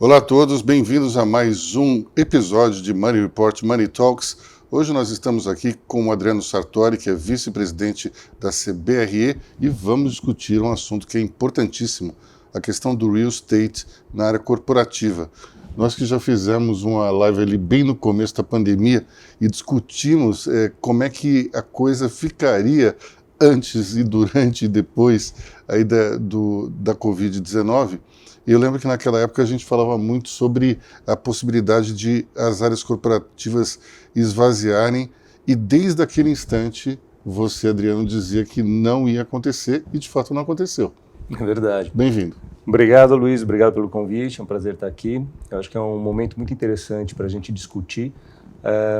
Olá a todos, bem-vindos a mais um episódio de Money Report Money Talks. Hoje nós estamos aqui com o Adriano Sartori, que é vice-presidente da CBRE, e vamos discutir um assunto que é importantíssimo, a questão do real estate na área corporativa. Nós que já fizemos uma live ali bem no começo da pandemia e discutimos como é que a coisa ficaria antes e durante e depois aí da Covid-19. E eu lembro que naquela época a gente falava muito sobre a possibilidade de as áreas corporativas esvaziarem, e desde aquele instante você, Adriano, dizia que não ia acontecer e de fato não aconteceu. É verdade. Bem-vindo. Obrigado, Luiz. Obrigado pelo convite. É um prazer estar aqui. Eu acho que é um momento muito interessante para a gente discutir.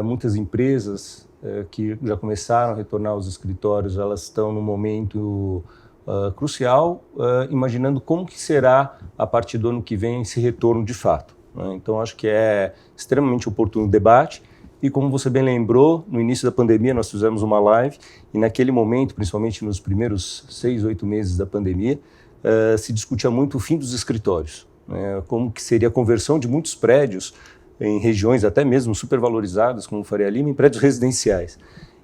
Muitas empresas que já começaram a retornar aos escritórios, elas estão num momento crucial, imaginando como que será a partir do ano que vem esse retorno de fato, né? Então, acho que é extremamente oportuno o debate. E como você bem lembrou, no início da pandemia nós fizemos uma live e naquele momento, principalmente nos primeiros 6, 8 meses da pandemia, se discutia muito o fim dos escritórios, né? Como que seria a conversão de muitos prédios em regiões até mesmo supervalorizadas, como Faria Lima, em prédios residenciais.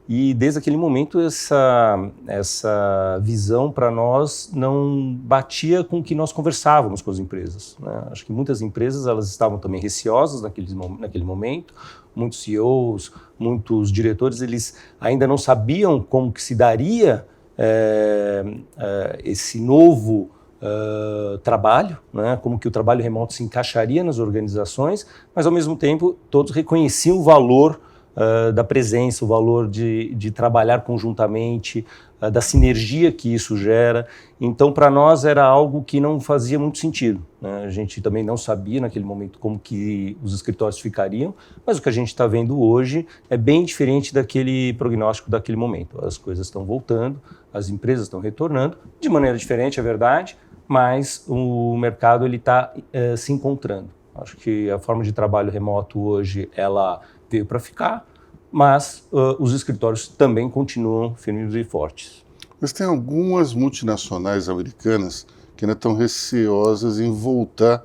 E desde aquele momento essa visão para nós não batia com o que nós conversávamos com as empresas, né? Acho que muitas empresas elas estavam também receosas naquele momento, muitos CEOs, muitos diretores, eles ainda não sabiam como que se daria esse novo trabalho, né? Como que o trabalho remoto se encaixaria nas organizações, mas ao mesmo tempo todos reconheciam o valor da presença, o valor de trabalhar conjuntamente, da sinergia que isso gera. Então, para nós era algo que não fazia muito sentido, né? A gente também não sabia naquele momento como que os escritórios ficariam, mas o que a gente está vendo hoje é bem diferente daquele prognóstico daquele momento. As coisas estão voltando, as empresas estão retornando, de maneira diferente, é verdade, mas o mercado está se encontrando. Acho que a forma de trabalho remoto hoje, ela veio para ficar, mas os escritórios também continuam firmes e fortes. Mas tem algumas multinacionais americanas que ainda estão receosas em voltar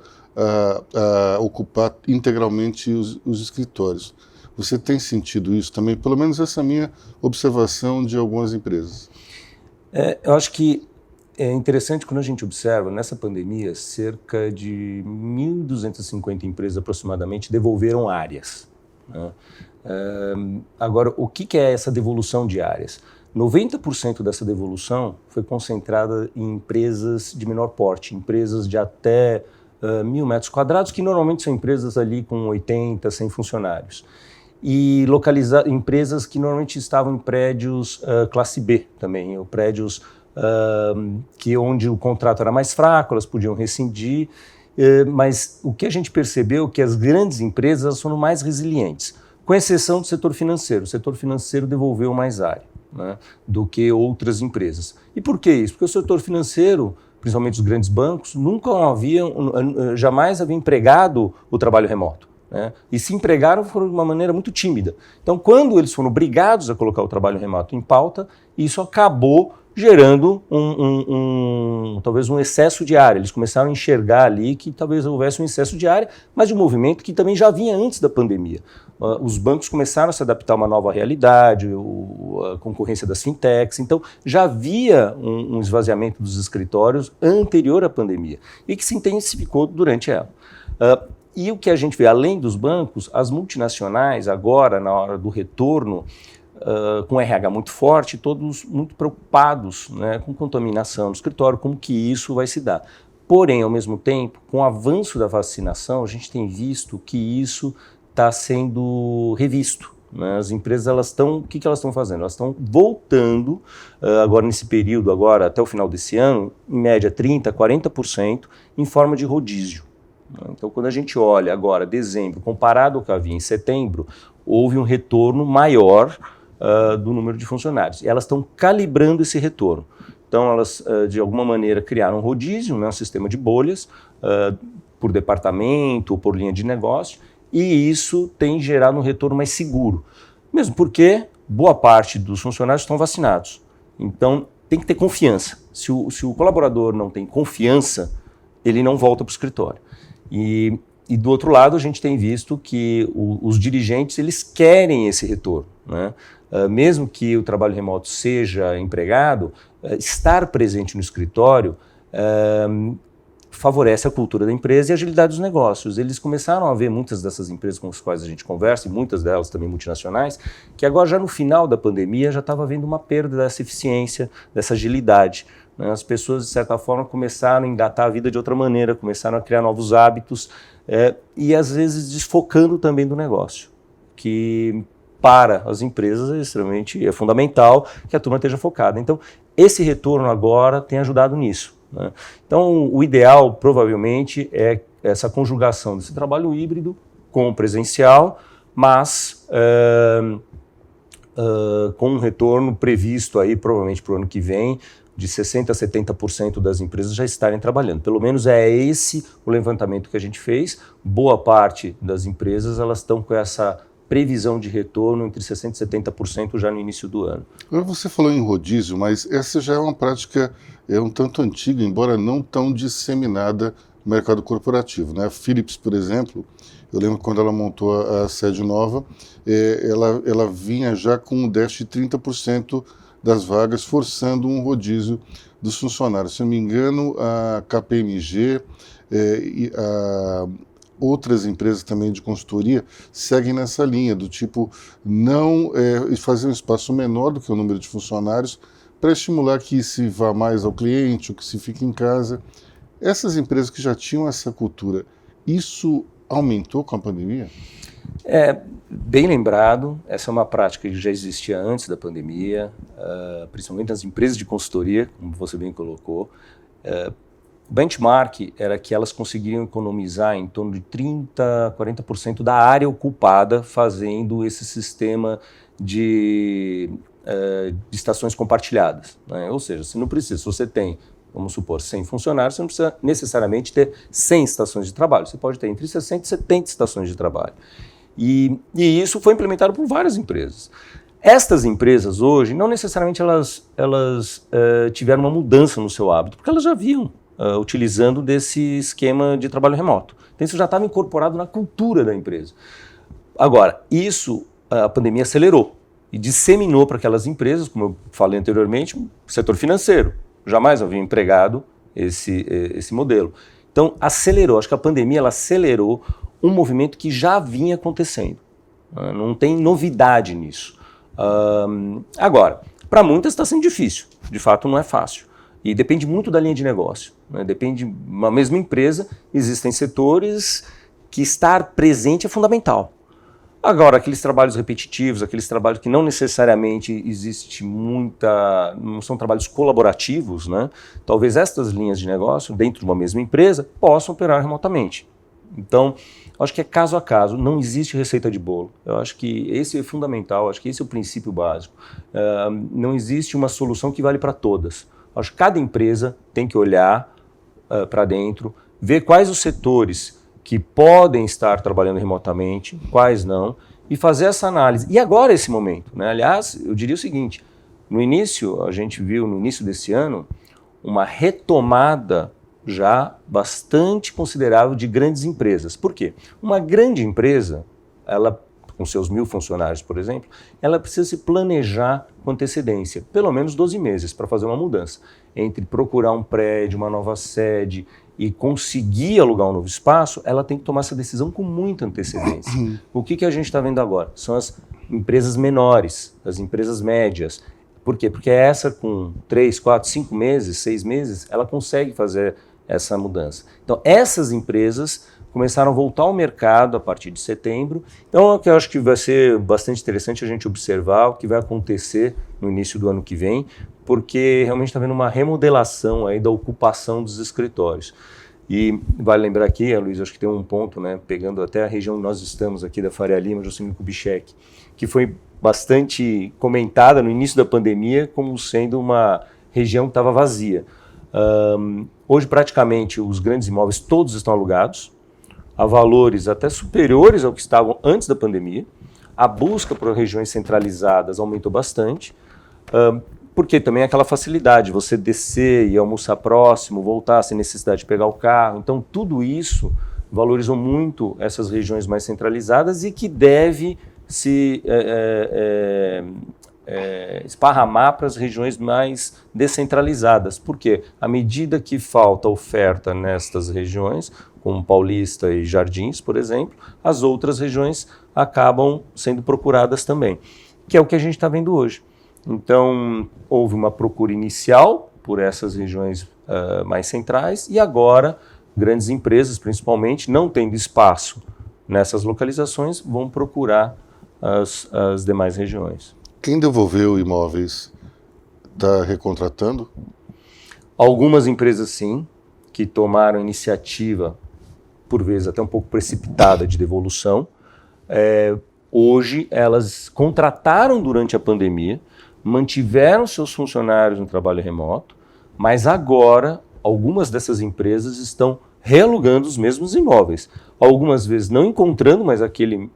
a ocupar integralmente os escritórios. Você tem sentido isso também? Pelo menos essa é a minha observação de algumas empresas. Eu acho que é interessante quando a gente observa, nessa pandemia, cerca de 1.250 empresas aproximadamente devolveram áreas, né? Agora, o que é essa devolução de áreas? 90% dessa devolução foi concentrada em empresas de menor porte, empresas de até 1.000 metros quadrados, que normalmente são empresas ali com 80, 100 funcionários. E empresas que normalmente estavam em prédios classe B também, ou prédios onde o contrato era mais fraco, elas podiam rescindir, mas o que a gente percebeu é que as grandes empresas foram mais resilientes, com exceção do setor financeiro. O setor financeiro devolveu mais área, né, do que outras empresas. E por que isso? Porque o setor financeiro, principalmente os grandes bancos, jamais haviam empregado o trabalho remoto, né? E se empregaram foram de uma maneira muito tímida. Então, quando eles foram obrigados a colocar o trabalho remoto em pauta, isso acabou gerando talvez um excesso de área. Eles começaram a enxergar ali que talvez houvesse um excesso de área, mas de um movimento que também já vinha antes da pandemia. Os bancos começaram a se adaptar a uma nova realidade, a concorrência das fintechs, então já havia um esvaziamento dos escritórios anterior à pandemia e que se intensificou durante ela. E o que a gente vê, além dos bancos, as multinacionais agora, na hora do retorno, com RH muito forte, todos muito preocupados, né, com contaminação no escritório, como que isso vai se dar. Porém, ao mesmo tempo, com o avanço da vacinação, a gente tem visto que isso está sendo revisto, né? As empresas, o que elas estão fazendo? Elas estão voltando, agora nesse período, agora até o final desse ano, em média 30%, 40%, em forma de rodízio. Então, quando a gente olha agora, dezembro, comparado ao que havia em setembro, houve um retorno maior do número de funcionários. E elas estão calibrando esse retorno. Então, elas, de alguma maneira, criaram um rodízio, né, um sistema de bolhas, por departamento ou por linha de negócio, e isso tem gerado um retorno mais seguro. Mesmo porque boa parte dos funcionários estão vacinados. Então, tem que ter confiança. Se o colaborador não tem confiança, ele não volta para o escritório. E E do outro lado, a gente tem visto que os dirigentes eles querem esse retorno, né? Mesmo que o trabalho remoto seja empregado, estar presente no escritório favorece a cultura da empresa e a agilidade dos negócios. Eles começaram a ver muitas dessas empresas com as quais a gente conversa, e muitas delas também multinacionais, que agora já no final da pandemia já estava havendo uma perda dessa eficiência, dessa agilidade. As pessoas, de certa forma, começaram a engatar a vida de outra maneira, começaram a criar novos hábitos e, às vezes, desfocando também do negócio, que para as empresas é fundamental que a turma esteja focada. Então, esse retorno agora tem ajudado nisso, né? Então, o ideal, provavelmente, é essa conjugação desse trabalho híbrido com o presencial, mas com um retorno previsto aí, provavelmente, para o ano que vem, de 60% a 70% das empresas já estarem trabalhando. Pelo menos é esse o levantamento que a gente fez. Boa parte das empresas elas estão com essa previsão de retorno entre 60% e 70% já no início do ano. Agora você falou em rodízio, mas essa já é uma prática um tanto antiga, embora não tão disseminada no mercado corporativo, né? A Philips, por exemplo, eu lembro quando ela montou a sede nova, ela vinha já com um déficit de 30% das vagas, forçando um rodízio dos funcionários. Se não me engano, a KPMG e outras empresas também de consultoria seguem nessa linha, do tipo não fazer um espaço menor do que o número de funcionários para estimular que se vá mais ao cliente ou que se fique em casa. Essas empresas que já tinham essa cultura, isso aumentou com a pandemia? Bem lembrado, essa é uma prática que já existia antes da pandemia, principalmente nas empresas de consultoria, como você bem colocou. O benchmark era que elas conseguiriam economizar em torno de 30%, 40% da área ocupada fazendo esse sistema de estações compartilhadas, né? Ou seja, se você tem, vamos supor, 100 funcionários, você não precisa necessariamente ter 100 estações de trabalho, você pode ter entre 60 e 70 estações de trabalho. E isso foi implementado por várias empresas. Estas empresas hoje, não necessariamente elas tiveram uma mudança no seu hábito, porque elas já vinham utilizando desse esquema de trabalho remoto. Então isso já estava incorporado na cultura da empresa. Agora, isso a pandemia acelerou e disseminou para aquelas empresas, como eu falei anteriormente, o setor financeiro. Jamais havia empregado esse modelo. Então acelerou, acho que a pandemia ela acelerou um movimento que já vinha acontecendo. Não tem novidade nisso. Agora, para muitas está sendo difícil, de fato não é fácil. E depende muito da linha de negócio, né? Depende de uma mesma empresa, existem setores que estar presente é fundamental. Agora, aqueles trabalhos repetitivos, aqueles trabalhos que não necessariamente não são trabalhos colaborativos, né? Talvez estas linhas de negócio, dentro de uma mesma empresa, possam operar remotamente. Então, acho que é caso a caso, não existe receita de bolo. Eu acho que esse é fundamental, acho que esse é o princípio básico. Não existe uma solução que vale para todas. Acho que cada empresa tem que olhar para dentro, ver quais os setores que podem estar trabalhando remotamente, quais não, e fazer essa análise. E agora esse momento, né? Aliás, eu diria o seguinte, a gente viu no início desse ano uma retomada já bastante considerável de grandes empresas. Por quê? Uma grande empresa, ela com seus 1.000 funcionários, por exemplo, ela precisa se planejar com antecedência, pelo menos 12 meses para fazer uma mudança. Entre procurar um prédio, uma nova sede e conseguir alugar um novo espaço, ela tem que tomar essa decisão com muita antecedência. O que a gente está vendo agora? São as empresas menores, as empresas médias. Por quê? Porque essa com 3, 4, 5 meses, 6 meses, ela consegue fazer essa mudança. Então, essas empresas começaram a voltar ao mercado a partir de setembro. Então, eu acho que vai ser bastante interessante a gente observar o que vai acontecer no início do ano que vem, porque realmente está havendo uma remodelação aí da ocupação dos escritórios. E vale lembrar aqui, Luiz, acho que tem um ponto, né, pegando até a região onde nós estamos aqui da Faria Lima, Juscelino Kubitschek, que foi bastante comentada no início da pandemia como sendo uma região que estava vazia. Hoje, praticamente, os grandes imóveis todos estão alugados, a valores até superiores ao que estavam antes da pandemia. A busca por regiões centralizadas aumentou bastante, porque também é aquela facilidade, você descer e almoçar próximo, voltar sem necessidade de pegar o carro. Então, tudo isso valorizou muito essas regiões mais centralizadas e que deve se esparramar para as regiões mais descentralizadas. Por quê? À medida que falta oferta nestas regiões, como Paulista e Jardins, por exemplo, as outras regiões acabam sendo procuradas também, que é o que a gente está vendo hoje. Então, houve uma procura inicial por essas regiões mais centrais e agora grandes empresas, principalmente, não tendo espaço nessas localizações, vão procurar as demais regiões. Quem devolveu imóveis está recontratando? Algumas empresas, sim, que tomaram iniciativa, por vezes até um pouco precipitada, de devolução. Hoje, elas contrataram durante a pandemia, mantiveram seus funcionários no trabalho remoto, mas agora algumas dessas empresas estão realugando os mesmos imóveis. Algumas vezes não encontrando mais aquele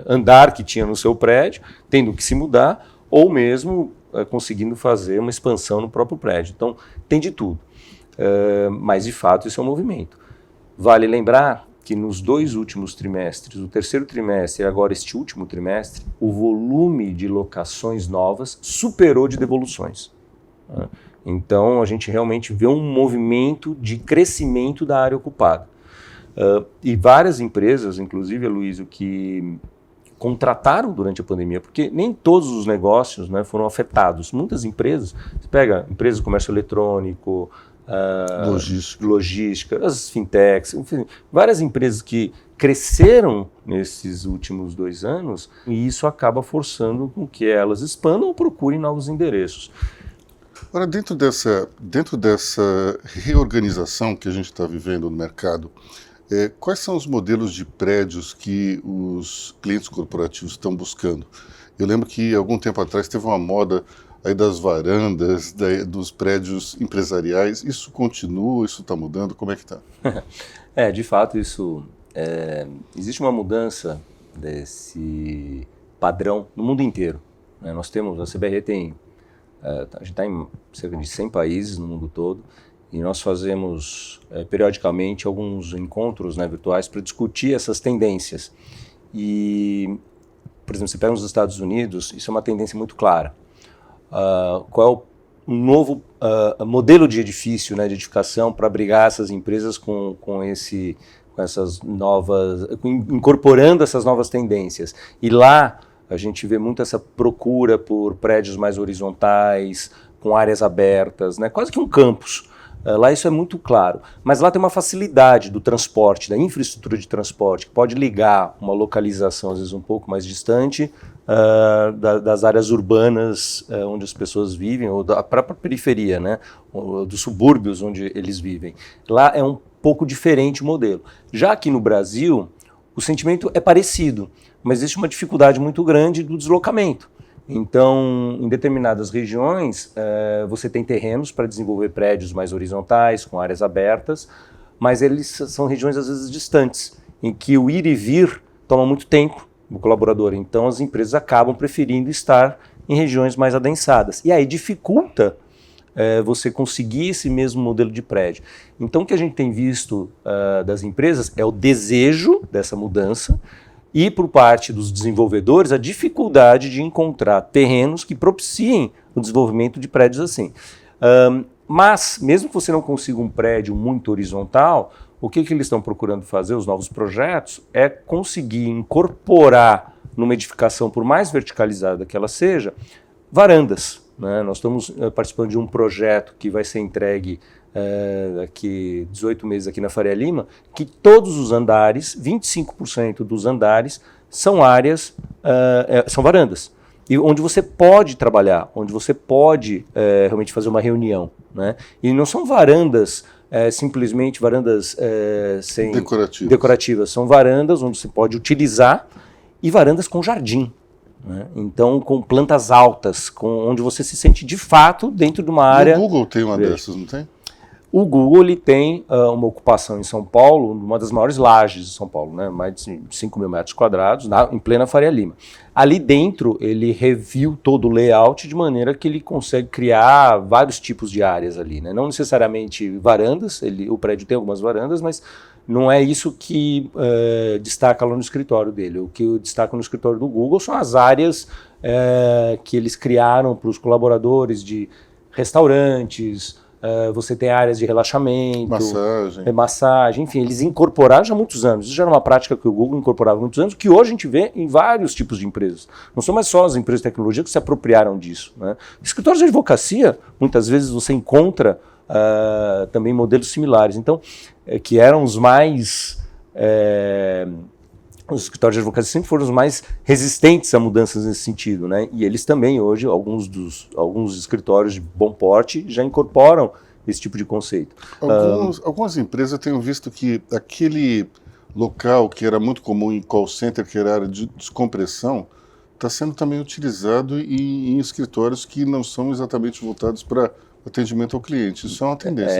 andar que tinha no seu prédio, tendo que se mudar, ou mesmo conseguindo fazer uma expansão no próprio prédio. Então, tem de tudo. Mas, de fato, isso é um movimento. Vale lembrar que nos 2 últimos trimestres, o terceiro trimestre e agora este último trimestre, o volume de locações novas superou de devoluções. Então, a gente realmente vê um movimento de crescimento da área ocupada. E várias empresas, inclusive, Aloysio, que contrataram durante a pandemia, porque nem todos os negócios, né, foram afetados. Muitas empresas, você pega empresas de comércio eletrônico, logística, as fintechs, enfim, várias empresas que cresceram nesses últimos 2 anos e isso acaba forçando com que elas expandam ou procurem novos endereços. Agora, dentro dessa reorganização que a gente está vivendo no mercado, quais são os modelos de prédios que os clientes corporativos estão buscando? Eu lembro que algum tempo atrás teve uma moda aí das varandas, dos prédios empresariais. Isso continua? Isso está mudando? Como é que está? De fato, isso existe uma mudança desse padrão no mundo inteiro. Nós temos, a CBRE tem, a gente está em cerca de 100 países no mundo todo, e nós fazemos periodicamente alguns encontros, né, virtuais para discutir essas tendências. E, por exemplo, você pega nos Estados Unidos, isso é uma tendência muito clara. Qual é o novo modelo de edifício, né, de edificação para abrigar essas empresas com essas novas, incorporando essas novas tendências. E lá a gente vê muito essa procura por prédios mais horizontais, com áreas abertas, né, quase que um campus. Lá isso é muito claro, mas lá tem uma facilidade do transporte, da infraestrutura de transporte, que pode ligar uma localização às vezes um pouco mais distante das áreas urbanas onde as pessoas vivem, ou da própria periferia, né, ou dos subúrbios onde eles vivem. Lá é um pouco diferente o modelo. Já aqui no Brasil, o sentimento é parecido, mas existe uma dificuldade muito grande do deslocamento. Então, em determinadas regiões, você tem terrenos para desenvolver prédios mais horizontais, com áreas abertas, mas eles são regiões às vezes distantes, em que o ir e vir toma muito tempo do colaborador. Então, as empresas acabam preferindo estar em regiões mais adensadas. E aí dificulta você conseguir esse mesmo modelo de prédio. Então, o que a gente tem visto das empresas é o desejo dessa mudança, e por parte dos desenvolvedores a dificuldade de encontrar terrenos que propiciem o desenvolvimento de prédios assim. Mas, mesmo que você não consiga um prédio muito horizontal, o que eles estão procurando fazer, os novos projetos, é conseguir incorporar numa edificação, por mais verticalizada que ela seja, varandas. Né? Nós estamos participando de um projeto que vai ser entregue daqui 18 meses aqui na Faria Lima, que todos os andares, 25% dos andares, são áreas, são varandas, e onde você pode trabalhar, onde você pode realmente fazer uma reunião. Né? E não são varandas, simplesmente varandas decorativas, são varandas onde você pode utilizar, e varandas com jardim. Né? Então, com plantas altas, onde você se sente de fato dentro de uma área... O Google tem uma dessas, não tem? O Google ele tem uma ocupação em São Paulo, uma das maiores lajes de São Paulo, né? Mais de 5 mil metros quadrados, em plena Faria Lima. Ali dentro, ele reviu todo o layout de maneira que ele consegue criar vários tipos de áreas ali. Né? Não necessariamente varandas, o prédio tem algumas varandas, mas não é isso que destaca lá no escritório dele. O que destaca no escritório do Google são as áreas que eles criaram para os colaboradores de restaurantes, você tem áreas de relaxamento, massagem, enfim, eles incorporaram já há muitos anos. Isso já era uma prática que o Google incorporava há muitos anos, que hoje a gente vê em vários tipos de empresas. Não são mais só as empresas de tecnologia que se apropriaram disso, né? Escritórios de advocacia, muitas vezes você encontra também modelos similares. Então, que eram os mais... os escritórios de advocacia sempre foram os mais resistentes a mudanças nesse sentido, né? E eles também hoje, alguns escritórios de bom porte já incorporam esse tipo de conceito. Algumas empresas têm visto que aquele local que era muito comum em call center, que era a área de descompressão, está sendo também utilizado em escritórios que não são exatamente voltados para atendimento ao cliente. Isso é uma tendência.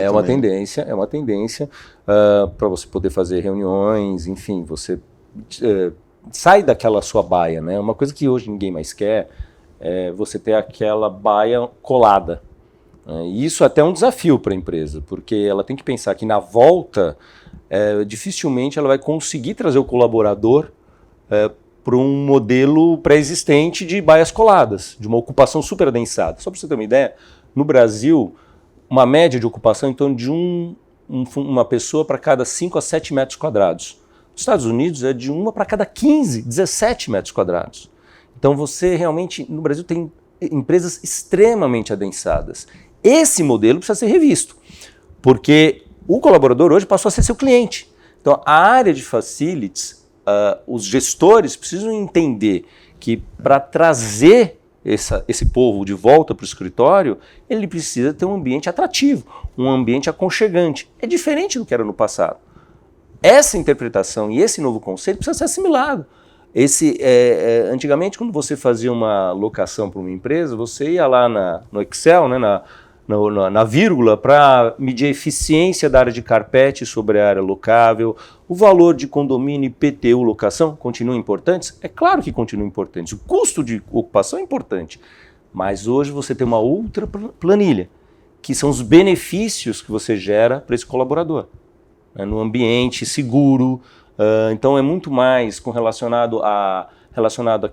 É uma tendência para você poder fazer reuniões, enfim, você sai daquela sua baia, né? Uma coisa que hoje ninguém mais quer é você ter aquela baia colada. E isso até é um desafio para a empresa, porque ela tem que pensar que na volta dificilmente ela vai conseguir trazer o colaborador para um modelo pré-existente de baias coladas, de uma ocupação super adensada. Só para você ter uma ideia, no Brasil, uma média de ocupação em torno de uma pessoa para cada 5 a 7 metros quadrados. Nos Estados Unidos é de uma para cada 15, 17 metros quadrados. Então você realmente, no Brasil, tem empresas extremamente adensadas. Esse modelo precisa ser revisto, porque o colaborador hoje passou a ser seu cliente. Então a área de facilities, os gestores precisam entender que para trazer esse povo de volta para o escritório, ele precisa ter um ambiente atrativo, um ambiente aconchegante. É diferente do que era no passado. Essa interpretação e esse novo conceito precisa ser assimilado. Antigamente, quando você fazia uma locação para uma empresa, você ia lá no Excel, né, na vírgula, para medir a eficiência da área de carpete sobre a área locável, o valor de condomínio, IPTU, locação, continuam importantes? É claro que continuam importantes. O custo de ocupação é importante. Mas hoje você tem uma outra planilha, que são os benefícios que você gera para esse colaborador, no ambiente seguro. Então é muito mais relacionado à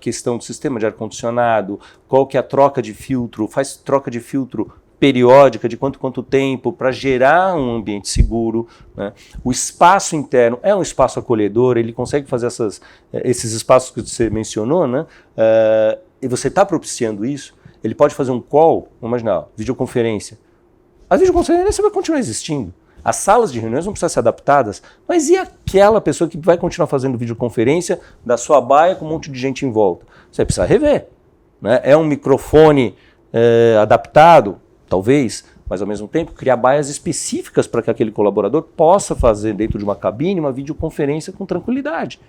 questão do sistema de ar-condicionado, qual que é a troca de filtro, faz troca de filtro periódica, de quanto tempo, para gerar um ambiente seguro, né? O espaço interno é um espaço acolhedor, ele consegue fazer esses espaços que você mencionou, né? E você está propiciando isso, ele pode fazer um call, vamos imaginar, videoconferência. A videoconferência vai continuar existindo. As salas de reuniões vão precisar ser adaptadas, mas e aquela pessoa que vai continuar fazendo videoconferência da sua baia com um monte de gente em volta? Você precisa rever, né? É um microfone adaptado? Talvez, mas ao mesmo tempo criar baias específicas para que aquele colaborador possa fazer dentro de uma cabine uma videoconferência com tranquilidade.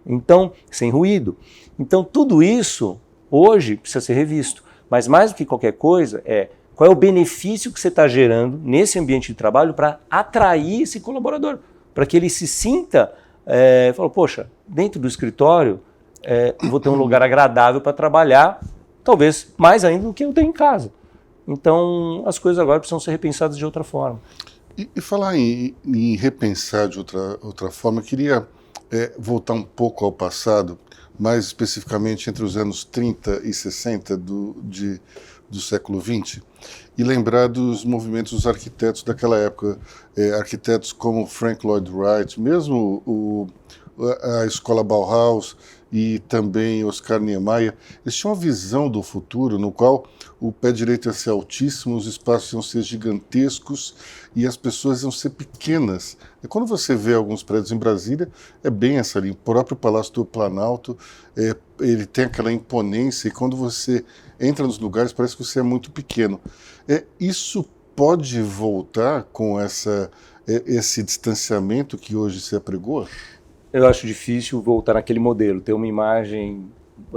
Então, sem ruído. Então tudo isso hoje precisa ser revisto, mas mais do que qualquer coisa qual é o benefício que você está gerando nesse ambiente de trabalho para atrair esse colaborador, para que ele se sinta, fala, poxa, dentro do escritório eu vou ter um lugar agradável para trabalhar, talvez mais ainda do que eu tenho em casa. Então as coisas agora precisam ser repensadas de outra forma. E falar em repensar de outra forma, eu queria voltar um pouco ao passado, mais especificamente entre os anos 30 e 60 do século XX, e lembrar dos movimentos dos arquitetos daquela época, arquitetos como Frank Lloyd Wright, mesmo a escola Bauhaus e também Oscar Niemeyer. Eles tinham uma visão do futuro no qual o pé direito ia ser altíssimo, os espaços iam ser gigantescos e as pessoas iam ser pequenas. E quando você vê alguns prédios em Brasília, é bem essa linha. O próprio Palácio do Planalto, ele tem aquela imponência e quando você entra nos lugares parece que você é muito pequeno. Isso pode voltar com esse distanciamento que hoje se apregoa? Eu acho difícil voltar naquele modelo, ter uma imagem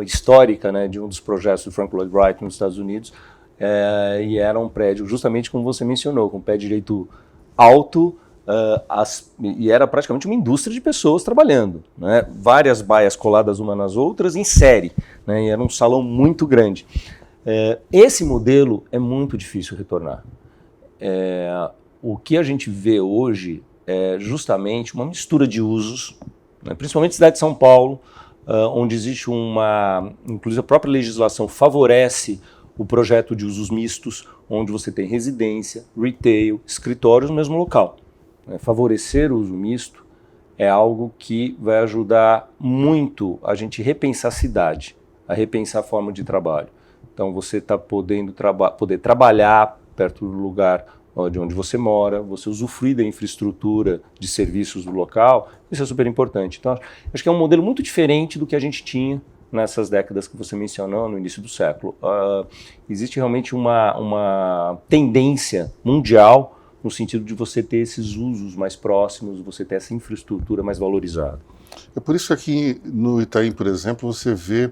histórica, né, de um dos projetos do Frank Lloyd Wright nos Estados Unidos, e era um prédio, justamente como você mencionou, com o pé direito alto, e era praticamente uma indústria de pessoas trabalhando, né, várias baias coladas umas nas outras em série, né, e era um salão muito grande. Esse modelo é muito difícil retornar. O que a gente vê hoje é justamente uma mistura de usos, né, principalmente na cidade de São Paulo, onde existe inclusive a própria legislação favorece o projeto de usos mistos, onde você tem residência, retail, escritórios no mesmo local. Favorecer o uso misto é algo que vai ajudar muito a gente repensar a cidade, a repensar a forma de trabalho. Então você está podendo poder trabalhar perto do lugar de onde você mora, você usufruir da infraestrutura de serviços do local, isso é super importante. Então acho que é um modelo muito diferente do que a gente tinha nessas décadas que você mencionou no início do século. Existe realmente uma tendência mundial no sentido de você ter esses usos mais próximos, você ter essa infraestrutura mais valorizada. É por isso que aqui no Itaim, por exemplo, você vê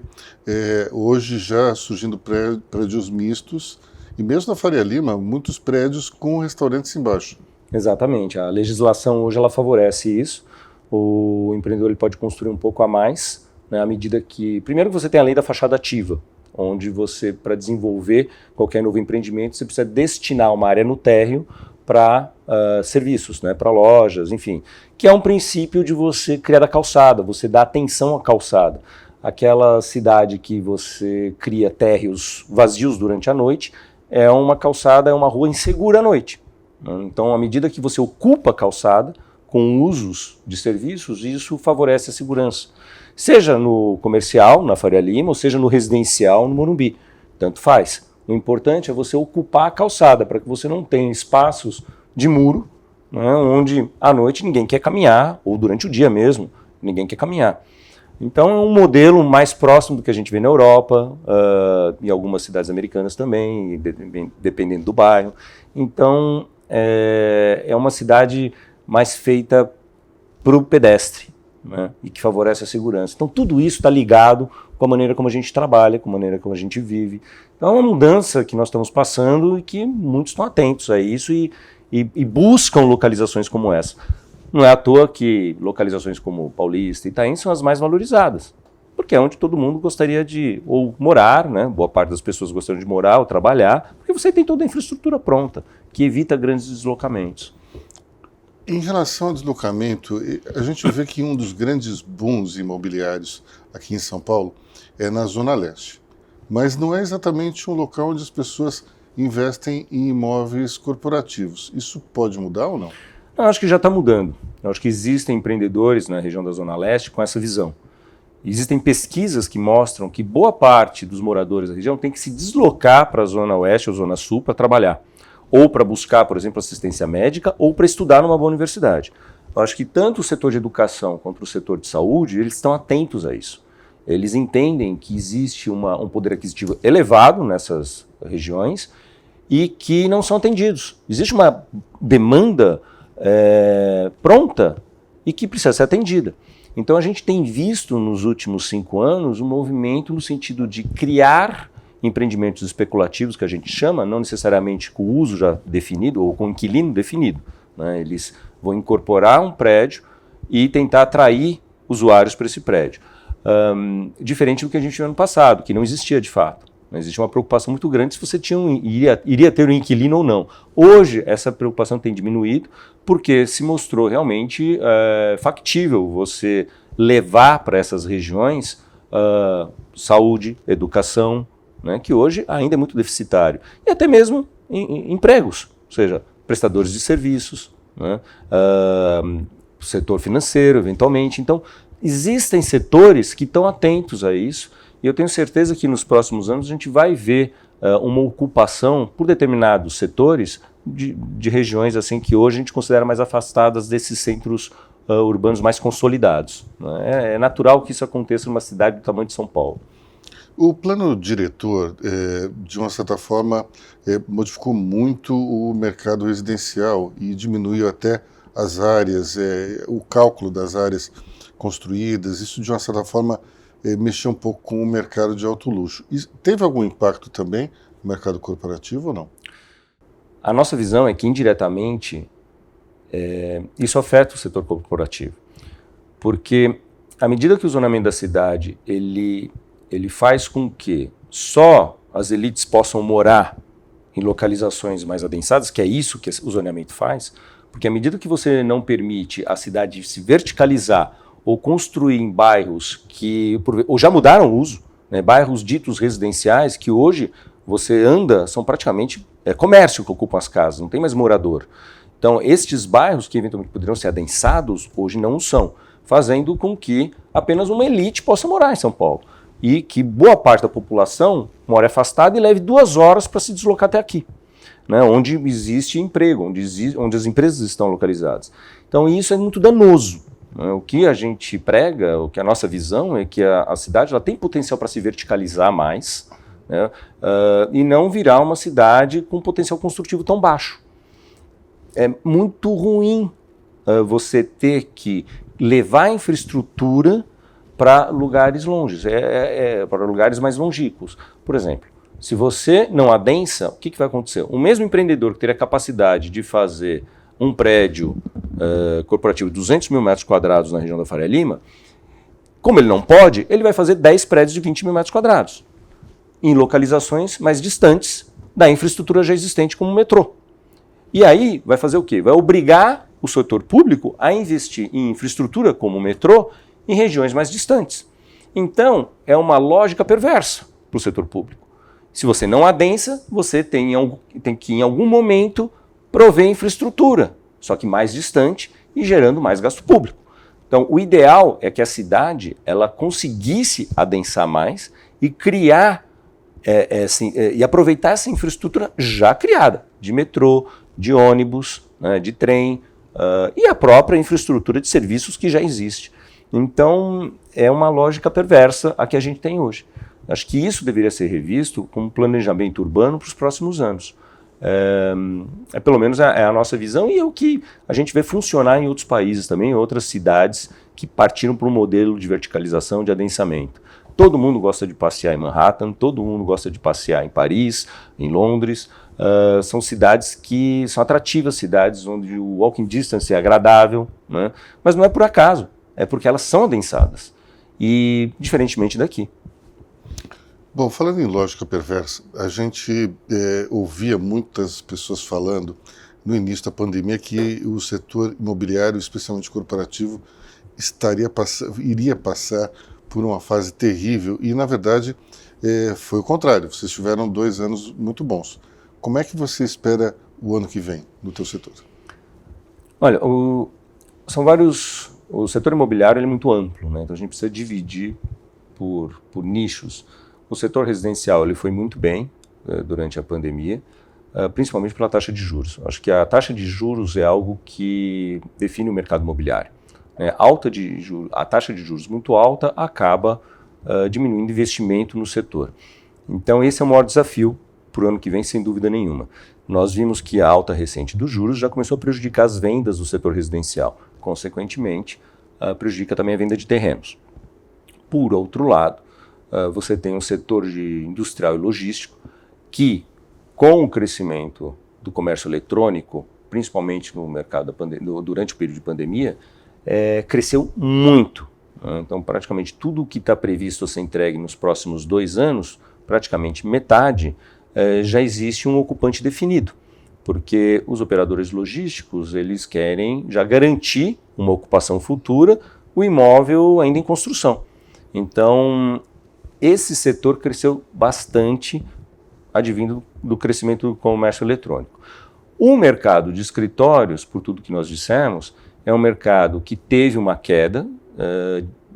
hoje já surgindo prédios mistos, e mesmo na Faria Lima, muitos prédios com restaurantes embaixo. Exatamente. A legislação hoje ela favorece isso. O empreendedor ele pode construir um pouco a mais, né, à medida que... Primeiro você tem a lei da fachada ativa, onde você, para desenvolver qualquer novo empreendimento, você precisa destinar uma área no térreo para serviços, né, para lojas, enfim. Que é um princípio de você criar a calçada, você dá atenção à calçada. Aquela cidade que você cria térreos vazios durante a noite, é uma calçada, é uma rua insegura à noite. Então, à medida que você ocupa a calçada com usos de serviços, isso favorece a segurança. Seja no comercial, na Faria Lima, ou seja no residencial, no Morumbi. Tanto faz. O importante é você ocupar a calçada, para que você não tenha espaços de muro, né, onde à noite ninguém quer caminhar, ou durante o dia mesmo, ninguém quer caminhar. Então é um modelo mais próximo do que a gente vê na Europa, em algumas cidades americanas também, dependendo do bairro. Então é uma cidade mais feita para o pedestre, né, e que favorece a segurança. Então tudo isso está ligado com a maneira como a gente trabalha, com a maneira como a gente vive. Então é uma mudança que nós estamos passando e que muitos estão atentos a isso e buscam localizações como essa. Não é à toa que localizações como Paulista e Itaim são as mais valorizadas, porque é onde todo mundo gostaria de ou morar, né? Boa parte das pessoas gostariam de morar ou trabalhar, porque você tem toda a infraestrutura pronta, que evita grandes deslocamentos. Em relação ao deslocamento, a gente vê que um dos grandes booms imobiliários aqui em São Paulo é na Zona Leste, mas não é exatamente um local onde as pessoas investem em imóveis corporativos. Isso pode mudar ou não? Eu acho que já está mudando. Eu acho que existem empreendedores na região da Zona Leste com essa visão. Existem pesquisas que mostram que boa parte dos moradores da região tem que se deslocar para a Zona Oeste ou Zona Sul para trabalhar. Ou para buscar, por exemplo, assistência médica ou para estudar numa boa universidade. Eu acho que tanto o setor de educação quanto o setor de saúde, eles estão atentos a isso. Eles entendem que existe um poder aquisitivo elevado nessas regiões e que não são atendidos. Existe uma demanda pronta e que precisa ser atendida. Então a gente tem visto nos últimos 5 anos um movimento no sentido de criar empreendimentos especulativos, que a gente chama, não necessariamente com uso já definido ou com inquilino definido, né? Eles vão incorporar um prédio e tentar atrair usuários para esse prédio. Diferente do que a gente viu ano passado, que não existia de fato. Existe uma preocupação muito grande se você iria ter um inquilino ou não. Hoje, essa preocupação tem diminuído porque se mostrou realmente factível você levar para essas regiões saúde, educação, né, que hoje ainda é muito deficitário. E até mesmo empregos, ou seja, prestadores de serviços, né, setor financeiro, eventualmente. Então, existem setores que estão atentos a isso. E eu tenho certeza que nos próximos anos a gente vai ver uma ocupação por determinados setores de regiões assim que hoje a gente considera mais afastadas desses centros urbanos mais consolidados. Né? É natural que isso aconteça numa cidade do tamanho de São Paulo. O plano diretor, de uma certa forma, modificou muito o mercado residencial e diminuiu até as áreas, o cálculo das áreas construídas. Isso, de uma certa forma, mexer um pouco com o mercado de alto luxo. E teve algum impacto também no mercado corporativo ou não? A nossa visão é que, indiretamente, isso afeta o setor corporativo. Porque, à medida que o zonamento da cidade ele faz com que só as elites possam morar em localizações mais adensadas, que é isso que o zoneamento faz, Porque à medida que você não permite a cidade se verticalizar ou construir em bairros que ou já mudaram o uso, né, bairros ditos residenciais que hoje você anda, são praticamente comércio que ocupam as casas, não tem mais morador. Então, estes bairros que eventualmente poderiam ser adensados, hoje não são, fazendo com que apenas uma elite possa morar em São Paulo. E que boa parte da população mora afastada e leve 2 horas para se deslocar até aqui, né, onde existe emprego, onde as empresas estão localizadas. Então, isso é muito danoso. Né? O que a gente prega, o que a nossa visão é que a cidade ela tem potencial para se verticalizar mais, né, e não virar uma cidade com potencial construtivo tão baixo. É muito ruim você ter que levar a infraestrutura para lugares longes, para lugares mais longínquos. Por exemplo, se você não adensa, o que vai acontecer? O mesmo empreendedor que teria a capacidade de fazer um prédio corporativo de 200 mil metros quadrados na região da Faria Lima, como ele não pode, ele vai fazer 10 prédios de 20 mil metros quadrados, em localizações mais distantes da infraestrutura já existente, como o metrô. E aí vai fazer o quê? Vai obrigar o setor público a investir em infraestrutura, como o metrô, em regiões mais distantes. Então, é uma lógica perversa para o setor público. Se você não adensa, você tem que, em algum momento, prover infraestrutura, só que mais distante e gerando mais gasto público. Então, o ideal é que a cidade ela conseguisse adensar mais e criar e aproveitar essa infraestrutura já criada, de metrô, de ônibus, né, de trem e a própria infraestrutura de serviços que já existe. Então, é uma lógica perversa a que a gente tem hoje. Acho que isso deveria ser revisto como planejamento urbano para os próximos anos. Pelo menos é a nossa visão e é o que a gente vê funcionar em outros países também, em outras cidades que partiram para um modelo de verticalização, de adensamento. Todo mundo gosta de passear em Manhattan, todo mundo gosta de passear em Paris, em Londres. São cidades que são atrativas, cidades onde o walking distance é agradável, né? Mas não é por acaso, é porque elas são adensadas, e diferentemente daqui. Bom, falando em lógica perversa, a gente ouvia muitas pessoas falando no início da pandemia que o setor imobiliário, especialmente corporativo, iria passar por uma fase terrível e, na verdade, foi o contrário. Vocês tiveram 2 anos muito bons. Como é que você espera o ano que vem no teu setor? Olha, são vários... O setor imobiliário ele é muito amplo, né? Então a gente precisa dividir por nichos. O setor residencial ele foi muito bem durante a pandemia, principalmente pela taxa de juros. Acho que a taxa de juros é algo que define o mercado imobiliário. A taxa de juros muito alta acaba diminuindo investimento no setor. Então esse é o maior desafio para o ano que vem, sem dúvida nenhuma. Nós vimos que a alta recente dos juros já começou a prejudicar as vendas do setor residencial. Consequentemente, prejudica também a venda de terrenos. Por outro lado, você tem um setor de industrial e logístico que, com o crescimento do comércio eletrônico, principalmente no mercado durante o período de pandemia, cresceu muito. Então, praticamente tudo o que está previsto a ser entregue nos próximos 2 anos, praticamente metade, já existe um ocupante definido, porque os operadores logísticos eles querem já garantir uma ocupação futura, o imóvel ainda em construção. Então, esse setor cresceu bastante, advindo do crescimento do comércio eletrônico. O mercado de escritórios, por tudo que nós dissemos, é um mercado que teve uma queda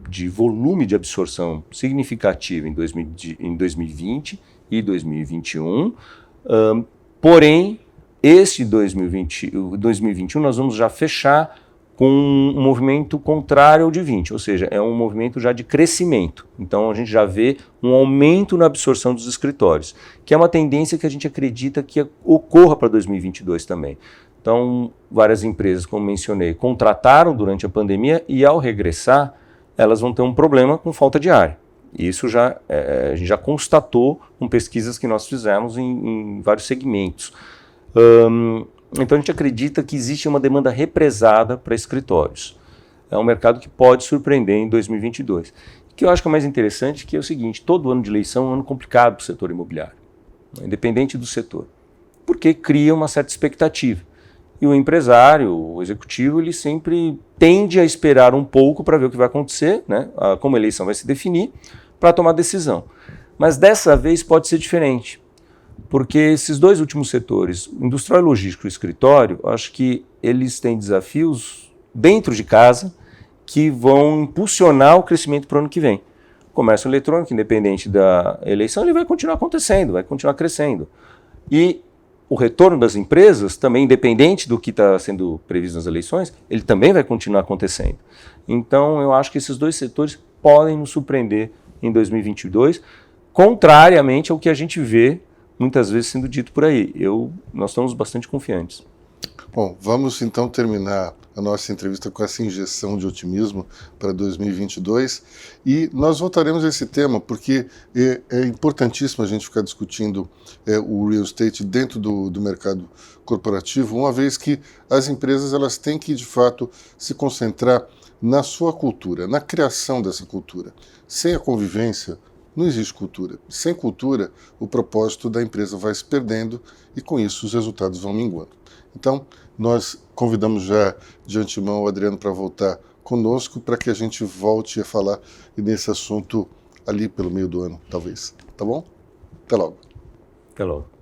de volume de absorção significativa em 2020 e 2021, porém, este 2021 nós vamos já fechar com um movimento contrário ao de 20, ou seja, é um movimento já de crescimento. Então a gente já vê um aumento na absorção dos escritórios, que é uma tendência que a gente acredita que ocorra para 2022 também. Então, várias empresas, como mencionei, contrataram durante a pandemia e ao regressar, elas vão ter um problema com falta de área. Isso a gente já constatou com pesquisas que nós fizemos em vários segmentos. Então a gente acredita que existe uma demanda represada para escritórios. É um mercado que pode surpreender em 2022. O que eu acho que é mais interessante que é o seguinte, todo ano de eleição é um ano complicado para o setor imobiliário, independente do setor, porque cria uma certa expectativa. E o empresário, o executivo, ele sempre tende a esperar um pouco para ver o que vai acontecer, né? Como a eleição vai se definir, para tomar decisão. Mas dessa vez pode ser diferente, porque esses dois últimos setores, industrial e logístico e escritório, acho que eles têm desafios dentro de casa que vão impulsionar o crescimento para o ano que vem. O comércio eletrônico, independente da eleição, ele vai continuar acontecendo, vai continuar crescendo. E o retorno das empresas, também independente do que está sendo previsto nas eleições, ele também vai continuar acontecendo. Então, eu acho que esses dois setores podem nos surpreender em 2022, contrariamente ao que a gente vê muitas vezes sendo dito por aí. Nós estamos bastante confiantes. Bom, vamos então terminar a nossa entrevista com essa injeção de otimismo para 2022 e nós voltaremos a esse tema porque é importantíssimo a gente ficar discutindo o real estate dentro do mercado corporativo, uma vez que as empresas elas têm que de fato se concentrar na sua cultura, na criação dessa cultura. Sem a convivência não existe cultura. Sem cultura, o propósito da empresa vai se perdendo e com isso os resultados vão minguando. Então, nós convidamos já de antemão o Adriano para voltar conosco para que a gente volte a falar nesse assunto ali pelo meio do ano, talvez. Tá bom? Até logo. Até logo.